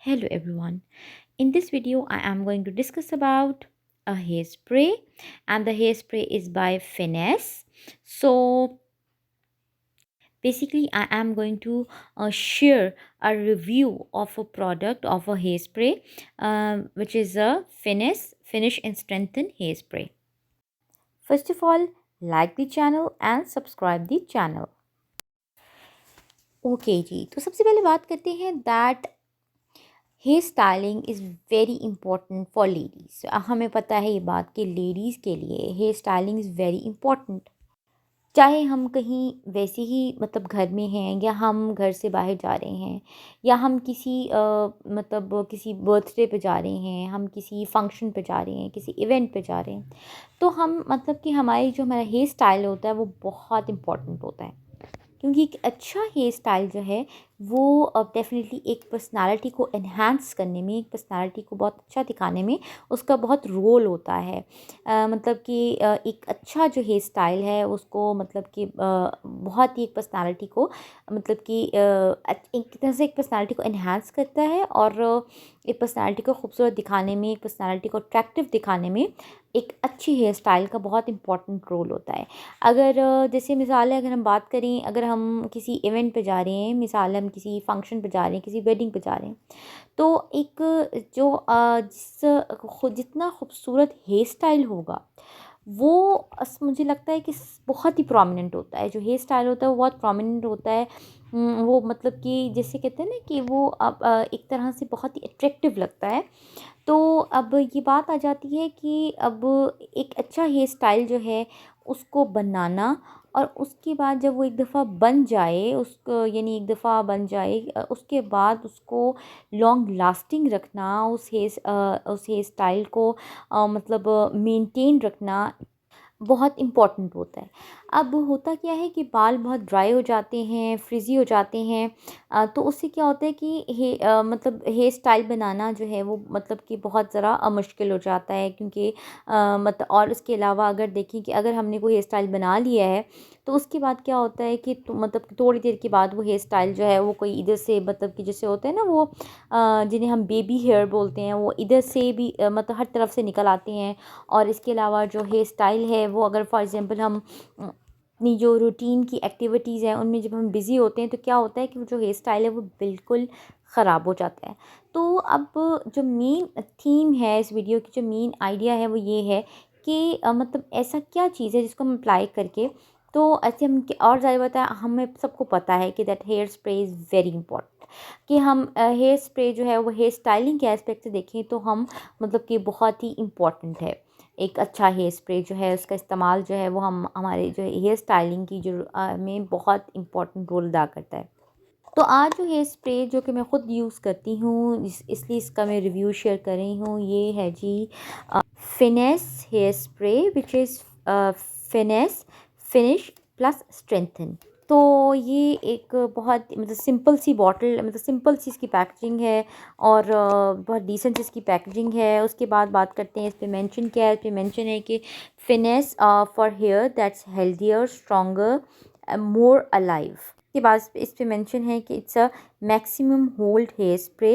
Hello everyone. In this video I am going to discuss about a hairspray, and the hairspray is by Finesse. So basically I am going to share a review of a product of a hairspray, which is a Finesse Finish and Strengthen hairspray. First of all, like the channel and subscribe the channel. Okay जी, तो सबसे पहले बात करते हैं that hair styling is very important for ladies. हमें पता है ये बात कि लेडीज़ के लिए hair styling is very important. चाहे हम कहीं वैसे ही मतलब घर में हैं, या हम घर से बाहर जा रहे हैं, या हम किसी मतलब किसी बर्थडे पे जा रहे हैं, हम किसी फंक्शन पे जा रहे हैं, किसी इवेंट पे जा रहे हैं, तो हम मतलब कि हमारी जो हमारा हेयर स्टाइल होता है वो बहुत इम्पोर्टेंट होता है। क्योंकि एक अच्छा हेयर स्टाइल जो है वो डेफ़िनेटली एक पर्सनालिटी को एनहांस करने में, एक पर्सनालिटी को बहुत अच्छा दिखाने में उसका बहुत रोल होता है। मतलब कि एक अच्छा जो हेयर स्टाइल है उसको मतलब कि बहुत ही एक पर्सनालिटी को मतलब कि एक तरह से एक पर्सनालिटी को एनहांस करता है, और एक पर्सनालिटी को खूबसूरत दिखाने में, एक पर्सनालिटी को अट्रैक्टिव दिखाने में एक अच्छी हेयर स्टाइल का बहुत इंपॉर्टेंट रोल होता है। अगर जैसे मिसाल है, अगर हम बात करें, अगर हम किसी इवेंट पे जा रहे हैं, मिसाल है हम किसी फंक्शन पे जा रहे हैं, किसी वेडिंग पे जा रहे हैं, तो एक जो जितना खूबसूरत हेयर स्टाइल होगा वो मुझे लगता है कि बहुत ही प्रोमिनेंट होता है। जो हेयर स्टाइल होता है वो बहुत प्रोमिनेंट होता है। वो मतलब कि जैसे कहते हैं ना कि वो अब एक तरह से बहुत ही अट्रैक्टिव लगता है। तो अब ये बात आ जाती है कि अब एक अच्छा हेयर स्टाइल जो है उसको बनाना, और उसके बाद जब वो एक दफ़ा बन जाए, उसको यानी एक दफ़ा बन जाए, उसके बाद उसको लॉन्ग लास्टिंग रखना, उस हेयर स्टाइल को मतलब मेंटेन रखना बहुत इम्पॉर्टेंट होता है। अब होता क्या है कि बाल बहुत ड्राई हो जाते हैं, फ्रिज़ी हो जाते हैं, तो उससे क्या होता है कि मतलब हेयर स्टाइल बनाना जो है वो मतलब कि बहुत ज़रा मुश्किल हो जाता है, क्योंकि मतलब और उसके अलावा अगर देखें कि अगर हमने कोई हेयर स्टाइल बना लिया है, तो उसके बाद क्या होता है कि तो मतलब कि थोड़ी देर के बाद वो हेयर स्टाइल जो है वो कोई इधर से मतलब कि जैसे होते हैं ना वो जिन्हें हम बेबी हेयर बोलते हैं, वो इधर से भी मतलब हर तरफ से निकल आते हैं। और इसके अलावा जो हेयर स्टाइल है वो अगर फॉर एग्ज़ाम्पल हम अपनी जो रूटीन की एक्टिविटीज़ हैं उनमें जब हम बिज़ी होते हैं, तो क्या होता है कि वो जो हेयर स्टाइल है वो बिल्कुल ख़राब हो जाता है। तो अब जो मेन थीम है इस वीडियो की, जो मेन आइडिया है वो ये है कि मतलब ऐसा क्या चीज़ है जिसको हम अप्लाई करके, तो ऐसे हम और ज़्यादा बताया, हमें सबको पता है कि that hair spray is very important. कि हम हेयर स्प्रे जो है वो हेयर स्टाइलिंग के एस्पेक्ट से देखें तो हम मतलब कि बहुत ही इम्पॉर्टेंट है। एक अच्छा हेयर स्प्रे जो है उसका इस्तेमाल जो है वो हम हमारे जो हेयर स्टाइलिंग की जो में बहुत इम्पोर्टेंट रोल अदा करता है। तो आज जो हेयर स्प्रे जो कि मैं ख़ुद यूज़ करती हूँ, इसलिए इसका मैं रिव्यू शेयर कर रही हूँ, ये है जी Finesse hair spray, which is Finesse finish plus strengthen. तो ये एक बहुत मतलब सिंपल सी बॉटल, मतलब सिंपल सी इसकी पैकेजिंग है, और बहुत डिसेंट इसकी पैकेजिंग है। उसके बाद बात करते हैं इस पे मेंशन क्या है। इस पे मेंशन है कि finesse for hair that's healthier, stronger, more alive. के बाद इस पे मेंशन है कि it's a maximum hold hair spray,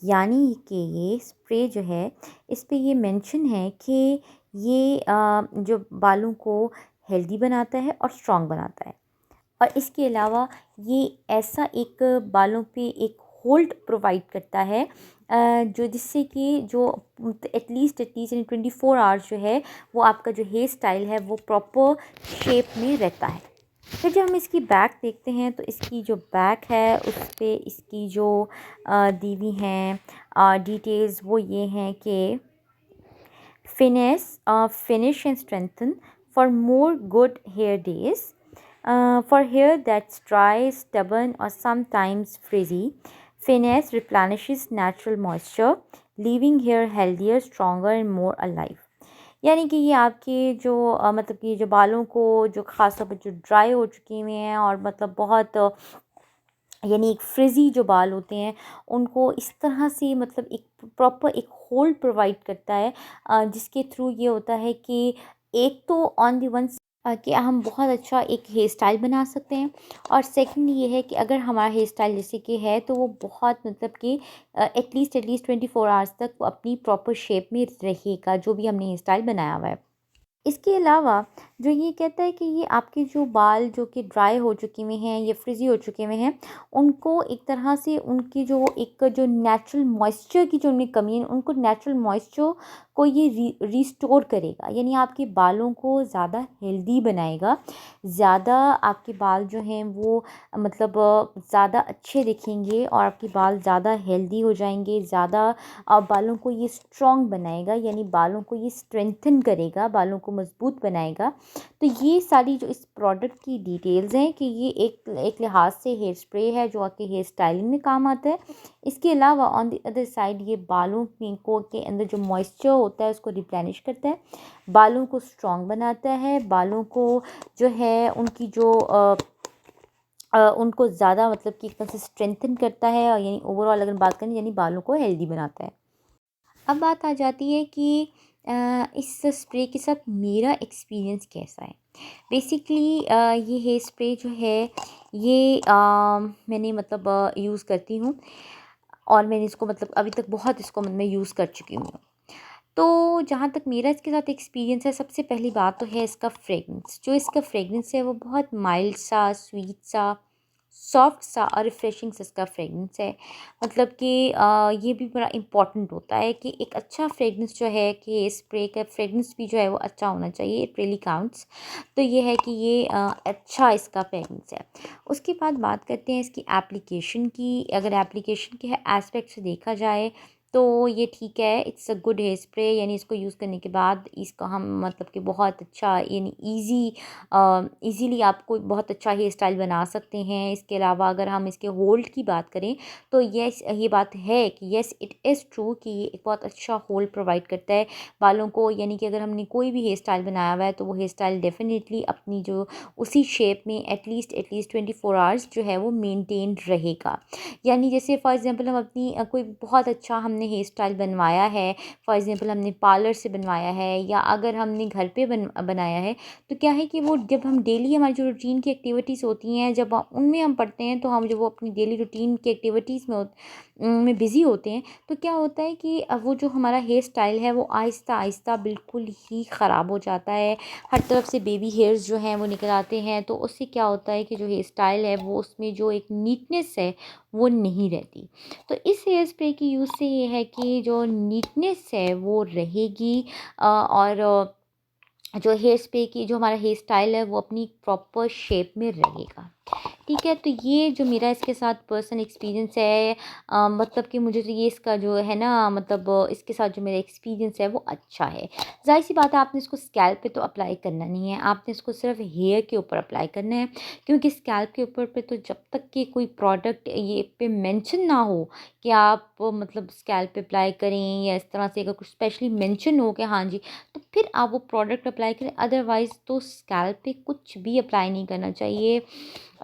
यानी कि ये स्प्रे जो है इस पे ये मेंशन है कि ये जो बालों को हेल्दी बनाता है और स्ट्रॉन्ग बनाता है, और इसके अलावा ये ऐसा एक बालों पे एक होल्ड प्रोवाइड करता है, जो जिससे कि जो एटलीस्ट यानी 24 आवर्स जो है वो आपका जो हेयर स्टाइल है वो प्रॉपर शेप में रहता है। फिर जब हम इसकी बैक देखते हैं, तो इसकी जो बैक है उस पे इसकी जो दी हुई हैं डिटेल्स वो ये हैं कि finesse finish and strengthen for more good hair days, for hair that's dry, stubborn, or sometimes frizzy. Finesse replenishes natural moisture, leaving hair healthier, stronger, and more alive. यानी कि ये आपके जो मतलब कि जो बालों को जो ख़ास तौर पर जो ड्राई हो चुके हुए हैं, और मतलब बहुत यानी एक फ्रिज़ी जो बाल होते हैं उनको इस तरह से मतलब एक प्रॉपर एक होल्ड प्रोवाइड करता है, जिसके थ्रू ये होता है कि एक तो ऑन दी वन कि हम बहुत अच्छा एक हेयर स्टाइल बना सकते हैं। और सेकंड ये है कि अगर हमारा हेयर स्टाइल जैसे कि है तो वो बहुत मतलब कि एटलीस्ट 24 आवर्स तक वो अपनी प्रॉपर शेप में रहेगा, जो भी हमने हेयर स्टाइल बनाया हुआ है। इसके अलावा जो ये कहता है कि ये आपके जो बाल जो कि ड्राई हो चुके हुए हैं या फ्रिज़ी हो चुके हुए हैं, उनको एक तरह से उनकी जो नेचुरल मॉइस्चर की जो उनमें कमी है, उनको नेचुरल मॉइस्चर को ये रिस्टोर करेगा। यानी आपके बालों को ज़्यादा हेल्दी बनाएगा, ज़्यादा आपके बाल जो हैं वो मतलब ज़्यादा अच्छे दिखेंगे और आपके बाल ज़्यादा हेल्दी हो जाएंगे, ज़्यादा बालों को ये स्ट्रॉन्ग बनाएगा, यानी बालों को ये स्ट्रेंथन करेगा, बालों को मजबूत बनाएगा। तो ये सारी जो इस प्रोडक्ट की डिटेल्स हैं कि ये एक एक लिहाज से हेयर स्प्रे है जो आपके हेयर स्टाइलिंग में काम आता है। इसके अलावा ऑन द अदर साइड ये बालों को के अंदर जो मॉइस्चर होता है उसको रिप्लेनिश करता है, बालों को स्ट्रॉन्ग बनाता है, बालों को जो है उनकी जो उनको ज़्यादा मतलब कि एक तरह से स्ट्रेंथन करता है, और यानी ओवरऑल अगर बात करें यानी बालों को हेल्दी बनाता है। अब बात आ जाती है कि इस स्प्रे के साथ मेरा एक्सपीरियंस कैसा है। बेसिकली ये हेयर स्प्रे जो है ये मैंने मतलब यूज़ करती हूँ, और मैंने इसको मतलब अभी तक बहुत इसको मैं यूज़ कर चुकी हूँ। तो जहाँ तक मेरा इसके साथ एक्सपीरियंस है, सबसे पहली बात तो है इसका फ्रेगनेंस। जो इसका फ्रेगनेंस है वो बहुत माइल्ड सा, स्वीट सा, सॉफ्ट सा और रिफ़्रेशिंग सा इसका फ्रेगनेंस है। मतलब कि ये भी बड़ा इम्पॉर्टेंट होता है कि एक अच्छा फ्रेगनेंस जो है कि स्प्रे का फ्रेगनेंस भी जो है वो अच्छा होना चाहिए, इट रियली काउंट्स। तो ये है कि ये अच्छा इसका फ्रेगनेंस है। उसके बाद बात करते हैं इसकी एप्लीकेशन की। अगर एप्लीकेशन के एस्पेक्ट से देखा जाए तो ये ठीक है, it's a good hair spray. यानी इसको यूज़ करने के बाद इसका हम मतलब कि बहुत अच्छा यानी ईज़िली आपको बहुत अच्छा हेयर स्टाइल बना सकते हैं। इसके अलावा अगर हम इसके होल्ड की बात करें तो येस, ये बात है कि येस इट इज़ ट्रू कि ये एक बहुत अच्छा होल्ड प्रोवाइड करता है बालों को। यानी कि अगर हमने कोई भी हेयर स्टाइल बनाया हुआ है तो वो हेयर स्टाइल डेफिनेटली अपनी जो उसी शेप में एटलीस्ट 24 आवर्स जो है वो मेनटेन रहेगा। यानी जैसे फॉर एग्ज़ाम्पल हम अपनी कोई बहुत अच्छा हमने हेयर स्टाइल बनवाया है, फॉर एग्ज़ाम्पल हमने पार्लर से बनवाया है या अगर हमने घर पे बनाया है, तो क्या है कि वो जब हम डेली हमारी जो रूटीन की एक्टिविटीज़ होती हैं जब उनमें हम पढ़ते हैं, तो हम जब वो अपनी डेली रूटीन की एक्टिविटीज़ में बिज़ी होते हैं, तो क्या होता है कि वो जो हमारा हेयर स्टाइल है वो आहिस्ता आहिस्ता बिल्कुल ही ख़राब हो जाता है। हर तरफ से बेबी हेयर्स जो हैं वो निकल आते हैं, तो उससे क्या होता है कि जो हेयर स्टाइल है वो उसमें जो एक नीटनेस है वो नहीं रहती। तो इस हेयर स्प्रे की यूज़ से ये है कि जो नीटनेस है वो रहेगी, और जो हेयर स्प्रे की जो हमारा हेयर स्टाइल है वो अपनी प्रॉपर शेप में रहेगा। ठीक है, तो ये जो मेरा इसके साथ पर्सनल एक्सपीरियंस है, मतलब कि मुझे तो ये इसका जो है ना मतलब इसके साथ जो मेरा एक्सपीरियंस है वो अच्छा है। ज़ाहिर-सी बात है आपने इसको स्कैल्प पे तो अप्लाई करना नहीं है, आपने इसको सिर्फ हेयर के ऊपर अप्लाई करना है। क्योंकि स्कैल्प के ऊपर पे तो जब तक कि कोई प्रोडक्ट ये पे मेंशन ना हो कि आप मतलब स्कैल्प पे अप्लाई करें, या इस तरह से अगर कुछ स्पेशली मेंशन हो कि हाँ जी, तो फिर आप वो प्रोडक्ट अप्लाई करें। अदरवाइज़ तो स्कैल्प पे कुछ भी अप्लाई नहीं करना चाहिए।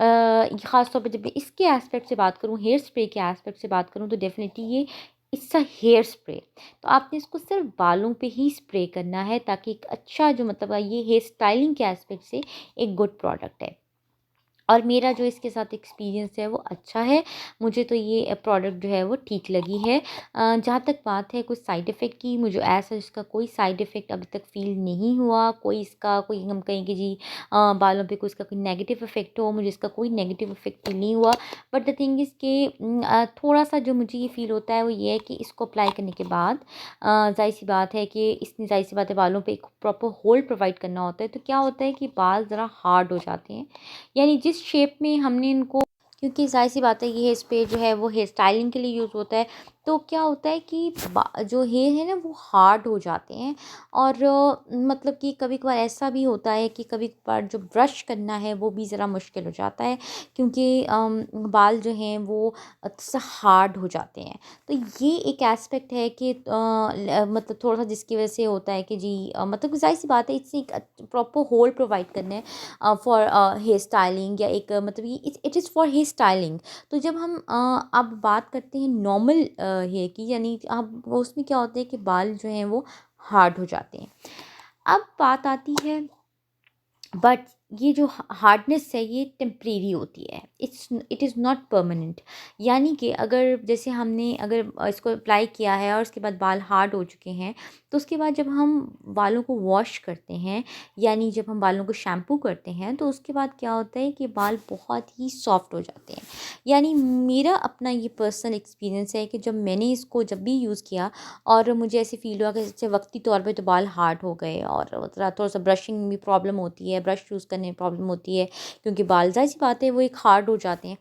ख़ास तौर पे जब मैं इसके एस्पेक्ट से बात करूँ, हेयर स्प्रे के एस्पेक्ट से बात करूँ, तो डेफ़िनेटली ये इट्स अ हेयर स्प्रे। तो आपने इसको सिर्फ़ बालों पे ही स्प्रे करना है, ताकि एक अच्छा जो मतलब ये हेयर स्टाइलिंग के एस्पेक्ट से एक गुड प्रोडक्ट है। और मेरा जो इसके साथ एक्सपीरियंस है वो अच्छा है। मुझे तो ये प्रोडक्ट जो है वो ठीक लगी है। जहाँ तक बात है कुछ साइड इफ़ेक्ट की, मुझे ऐसा इसका कोई साइड इफ़ेक्ट अभी तक फ़ील नहीं हुआ। कोई इसका कोई हम कहें कि जी बालों पे कोई इसका कोई नेगेटिव इफ़ेक्ट हो, मुझे इसका कोई नेगेटिव इफ़ेक्ट फ़ील नहीं हुआ। बट द थिंग इज़ कि थोड़ा-सा जो मुझे ये फ़ील होता है वो ये है कि इसको अप्लाई करने के बाद ज़ाहिर-सी बात है कि इसने ज़ाहिर-सी बात है बालों पे एक प्रॉपर होल्ड प्रोवाइड करना होता है। तो क्या होता है कि बाल ज़रा हार्ड हो जाते हैं। यानी जिस शेप में हमने इनको, क्योंकि ज़ाहिर-सी बात है ये हेयर स्प्रे जो है वो हेयर स्टाइलिंग के लिए यूज़ होता है, तो क्या होता है कि जो हेयर है ना वो हार्ड हो जाते हैं। और मतलब कि कभी-कभार ऐसा भी होता है कि कभी-कभार जो ब्रश करना है वो भी ज़रा मुश्किल हो जाता है, क्योंकि बाल जो हैं वो थोड़ा-सा हार्ड हो जाते हैं। तो ये एक एस्पेक्ट है कि मतलब थोड़ा-सा जिसकी वजह से होता है कि जी मतलब ज़ाहिर-सी बात है इससे एक प्रॉपर होल्ड प्रोवाइड करना है फॉर हेयर स्टाइलिंग, या एक मतलब ये it is for hair styling. तो जब हम अब बात करते हैं नॉर्मल हेयर की, यानी अब वो उसमें क्या होता है कि बाल जो हैं वो हार्ड हो जाते हैं। अब बात आती है बट ये जो हार्डनेस है ये टेम्परेरी होती है, इट इज़ नॉट परमानेंट। यानी कि अगर जैसे हमने अगर इसको अप्लाई किया है और उसके बाद बाल हार्ड हो चुके हैं, तो उसके बाद जब हम बालों को वॉश करते हैं, यानी जब हम बालों को शैम्पू करते हैं, तो उसके बाद क्या होता है कि बाल बहुत ही सॉफ्ट हो जाते हैं। यानी मेरा अपना ये पर्सनल एक्सपीरियंस है कि जब मैंने इसको जब भी यूज़ किया और मुझे ऐसे फ़ील हुआ कि जैसे वक्ती तौर पे तो बाल हार्ड हो गए और थोड़ा सा ब्रशिंग में प्रॉब्लम होती है, ब्रश यूज़ करने में प्रॉब्लम होती है, क्योंकि बाल ज़ाहिर सी बात है वो एक हार्ड हो जाते हैं।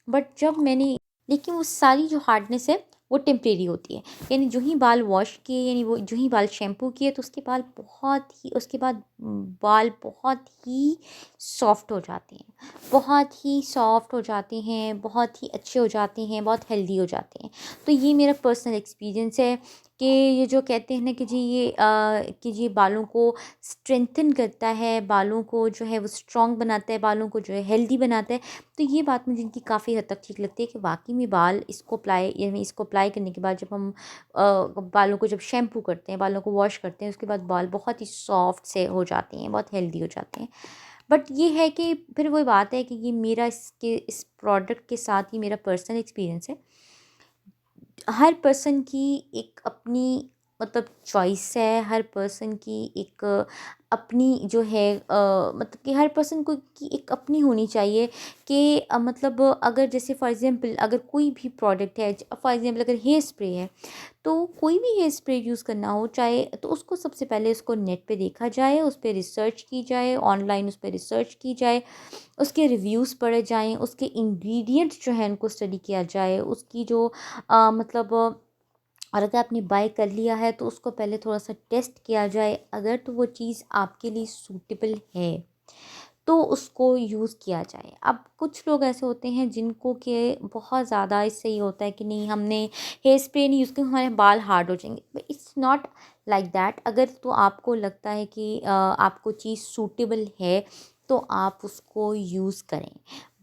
बट जब मैंने लेकिन वो सारी जो हार्डनेस है वो टेम्परेरी होती है। यानी जो ही बाल वॉश किए, यानी वो जो ही बाल शैम्पू किए, तो उसके बाल बहुत ही उसके बाद बाल बहुत ही सॉफ्ट हो जाते हैं, बहुत ही सॉफ्ट हो जाते हैं, बहुत ही अच्छे हो जाते हैं, बहुत हेल्दी हो जाते हैं। तो ये मेरा पर्सनल एक्सपीरियंस है कि ये जो कहते हैं ना कि जी ये बालों को स्ट्रेंथन करता है, बालों को जो है वो स्ट्रॉन्ग बनाता है, बालों को जो है हेल्दी बनाता है। तो ये बात मुझे इनकी काफ़ी हद तक ठीक लगती है कि वाक़ई में बाल इसको अप्लाई, यानी इसको अप्लाई करने के बाद जब हम बालों को जब शैम्पू करते हैं, बालों को वॉश करते हैं, उसके बाद बाल बहुत ही सॉफ्ट से हो जाते हैं, बहुत हेल्दी हो जाते हैं। बट ये है कि फिर वही बात है कि ये मेरा इस प्रोडक्ट के साथ ही मेरा पर्सनल एक्सपीरियंस है। हर पर्सन की एक अपनी मतलब चॉइस है, हर पर्सन की एक अपनी जो है मतलब कि हर पर्सन को की एक अपनी होनी चाहिए कि मतलब अगर जैसे फॉर एग्जांपल अगर कोई भी प्रोडक्ट है, फॉर एग्जांपल अगर हेयर स्प्रे है, तो कोई भी हेयर स्प्रे यूज़ करना हो चाहे, तो उसको सबसे पहले उसको नेट पे देखा जाए, उस पे रिसर्च की जाए, ऑनलाइन उस पे रिसर्च की जाए, उसके रिव्यूज़ पढ़े जाएँ, उसके इंग्रेडिएंट्स जो हैं उनको स्टडी किया जाए, उसकी जो मतलब और अगर आपने बाय कर लिया है तो उसको पहले थोड़ा-सा टेस्ट किया जाए, अगर तो वो चीज़ आपके लिए सूटेबल है, तो उसको यूज़ किया जाए। अब कुछ लोग ऐसे होते हैं जिनको कि बहुत ज़्यादा इससे ये होता है कि नहीं हमने हेयर स्प्रे नहीं यूज़ किया, हमारे बाल हार्ड हो जाएँगे। But it's not like that. अगर तो आपको लगता है कि आपको चीज़ सूटेबल है, तो आप उसको यूज़ करें।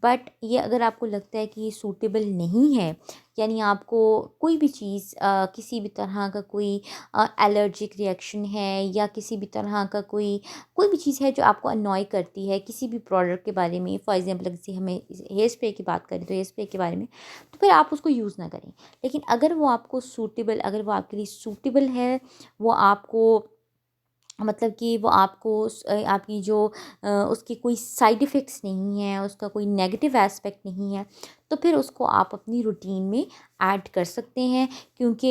बट ये अगर आपको लगता है कि ये सूटेबल नहीं है, यानी आपको कोई भी चीज़ किसी भी तरह का कोई एलर्जिक रिएक्शन है, या किसी भी तरह का कोई कोई भी चीज़ है जो आपको अनॉय करती है किसी भी प्रोडक्ट के बारे में, फॉर एग्जांपल किसी हमें हेयर स्प्रे की बात करें तो हेयर स्प्रे के बारे में, तो फिर आप उसको यूज़ ना करें। लेकिन अगर वो आपको सूटेबल, अगर वो आपके लिए सूटेबल है, वो आपको मतलब कि वो आपको आपकी जो उसके कोई साइड इफ़ेक्ट्स नहीं हैं, उसका कोई नेगेटिव एस्पेक्ट नहीं है, तो फिर उसको आप अपनी रूटीन में ऐड कर सकते हैं। क्योंकि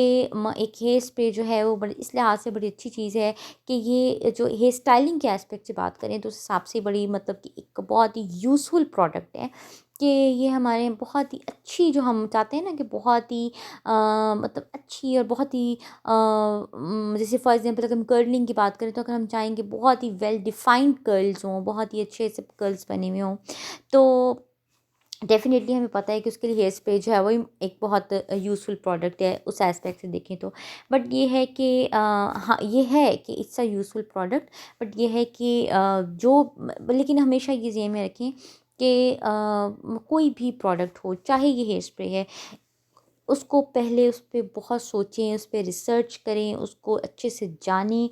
एक हेयर स्प्रे जो है वो बड़ी इस लिहाज से बड़ी अच्छी चीज़ है कि ये जो हेयर स्टाइलिंग के एस्पेक्ट से बात करें तो उस हिसाब से बड़ी मतलब कि एक बहुत ही यूज़फुल प्रोडक्ट है कि ये हमारे बहुत ही अच्छी, जो हम चाहते हैं ना कि बहुत ही मतलब अच्छी और बहुत ही जैसे फॉर एग्जांपल अगर हम कर्लिंग की बात करें, तो अगर हम चाहेंगे बहुत ही वेल डिफाइंड कर्ल्स हों, बहुत ही अच्छे से कर्ल्स बने हुए हों, तो डेफ़िनेटली हमें पता है कि उसके लिए हेयर स्प्रे जो है वो एक बहुत यूज़फुल प्रोडक्ट है उस एस्पेक्ट से देखें तो। बट ये है कि हाँ, ये है कि it's a useful product. But ये है कि लेकिन हमेशा ये ज़हन में रखें कि कोई भी प्रोडक्ट हो, चाहे ये हेयर स्प्रे है, उसको पहले उस पे बहुत सोचें, उस पे रिसर्च करें, उसको अच्छे से जानें।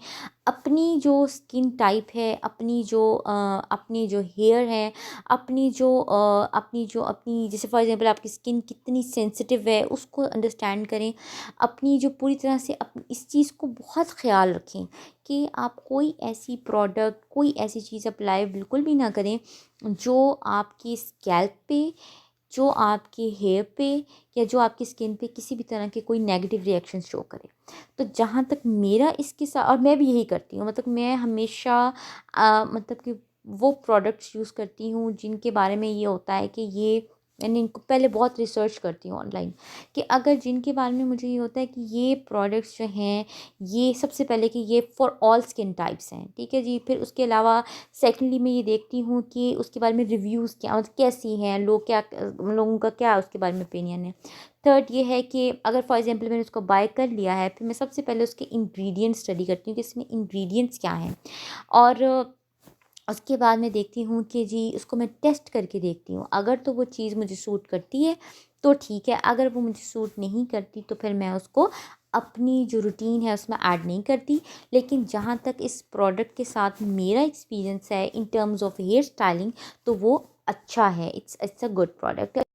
अपनी जो स्किन टाइप है, अपनी जो हेयर है, अपनी जैसे फॉर एग्ज़ाम्पल आपकी स्किन कितनी सेंसिटिव है, उसको अंडरस्टैंड करें। अपनी जो पूरी तरह से इस चीज़ को बहुत ख़्याल रखें कि आप कोई ऐसी प्रोडक्ट, कोई ऐसी चीज़ अप्लाई बिल्कुल भी ना करें, जो आपकी स्कैल्प पे, जो आपके हेयर पे, या जो आपकी स्किन पे किसी भी तरह के कोई नेगेटिव रिएक्शन शो करे। तो जहाँ तक मेरा इसके साथ, और मैं भी यही करती हूँ, मतलब मैं हमेशा मतलब कि वो प्रोडक्ट्स यूज़ करती हूँ जिनके बारे में ये होता है कि ये मैंने इनको पहले बहुत रिसर्च करती हूँ ऑनलाइन, कि अगर जिनके बारे में मुझे ये होता है कि ये प्रोडक्ट्स जो हैं, ये सबसे पहले कि ये फॉर ऑल स्किन टाइप्स हैं, ठीक है जी। फिर उसके अलावा सेकेंडली मैं ये देखती हूँ कि उसके बारे में रिव्यूज़ क्या, मतलब कैसी हैं, लोगों का क्या उसके बारे में ओपिनियन है। थर्ड ये है कि अगर फॉर एग्जांपल मैंने उसको बाय कर लिया है, फिर मैं सबसे पहले उसके इंग्रेडिएंट्स स्टडी करती हूँ कि इसमें इंग्रेडिएंट्स क्या हैं। और उसके बाद मैं देखती हूँ कि जी उसको मैं टेस्ट करके देखती हूँ, अगर तो वो चीज़ मुझे सूट करती है, तो ठीक है, अगर वो मुझे सूट नहीं करती तो फिर मैं उसको अपनी जो रूटीन है उसमें ऐड नहीं करती। लेकिन जहाँ तक इस प्रोडक्ट के साथ मेरा एक्सपीरियंस है in terms of hair styling, तो वो अच्छा है, इट्स अ गुड प्रोडक्ट।